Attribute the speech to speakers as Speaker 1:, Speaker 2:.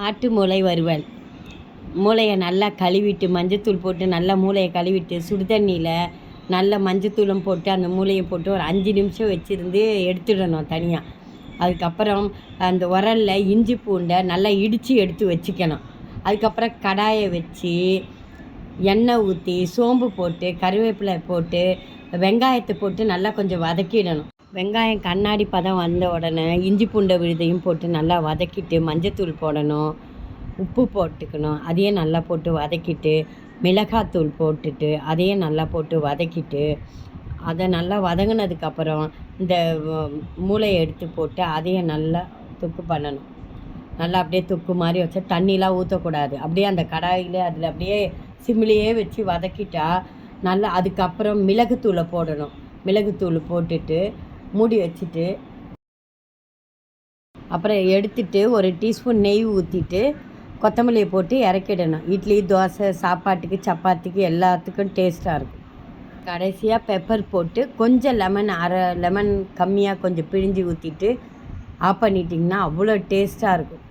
Speaker 1: ஆட்டு மூளை வறுவல். மூளையை நல்லா கழுவிட்டு மஞ்சத்தூள் போட்டு நல்லா மூளையை கழுவிட்டு சுடு தண்ணியில் நல்லா மஞ்சத்தூளும் போட்டு அந்த மூளையை போட்டு ஒரு 5 நிமிஷம் வச்சுருந்து எடுத்துடணும் தனியாக. அதுக்கப்புறம் அந்த உரலில் இஞ்சி பூண்டை நல்லா இடித்து எடுத்து வச்சுக்கணும். அதுக்கப்புறம் கடாயை வச்சு எண்ணெய் ஊற்றி சோம்பு போட்டு கருவேப்பிலை போட்டு வெங்காயத்தை போட்டு நல்லா கொஞ்சம் வதக்கிடணும். வெங்காயம் கண்ணாடி பதம் வந்த உடனே இஞ்சி பூண்டை விழுதையும் போட்டு நல்லா வதக்கிட்டு மஞ்சத்தூள் போடணும், உப்பு போட்டுக்கணும். அதையும் நல்லா போட்டு வதக்கிட்டு மிளகாத்தூள் போட்டுட்டு அதையும் நல்லா போட்டு வதக்கிட்டு அதை நல்லா வதங்கினதுக்கப்புறம் இந்த மூளையை எடுத்து போட்டு அதையும் நல்லா தொக்கு பண்ணணும். நல்லா அப்படியே தொக்கு மாதிரி வச்சா தண்ணிலாம் ஊற்றக்கூடாது. அப்படியே அந்த கடாயில் அதில் அப்படியே சிம்மிலேயே வச்சு வதக்கிட்டா நல்லா. அதுக்கப்புறம் மிளகுத்தூளை போடணும். மிளகுத்தூள் போட்டுட்டு மூடி வச்சுட்டு அப்புறம் எடுத்துட்டு ஒரு டீஸ்பூன் நெய் ஊற்றிட்டு கொத்தமல்லியை போட்டு இறக்கிடணும். இட்லி, தோசை, சாப்பாட்டுக்கு, சப்பாத்திக்கு எல்லாத்துக்கும் டேஸ்ட்டாக இருக்கும். கடைசியாக பெப்பர் போட்டு கொஞ்சம் அரை லெமன் கம்மியாக கொஞ்சம் பிழிஞ்சு ஊற்றிட்டு ஆஃப் பண்ணிட்டிங்கன்னா அவ்வளோ டேஸ்ட்டாக இருக்கும்.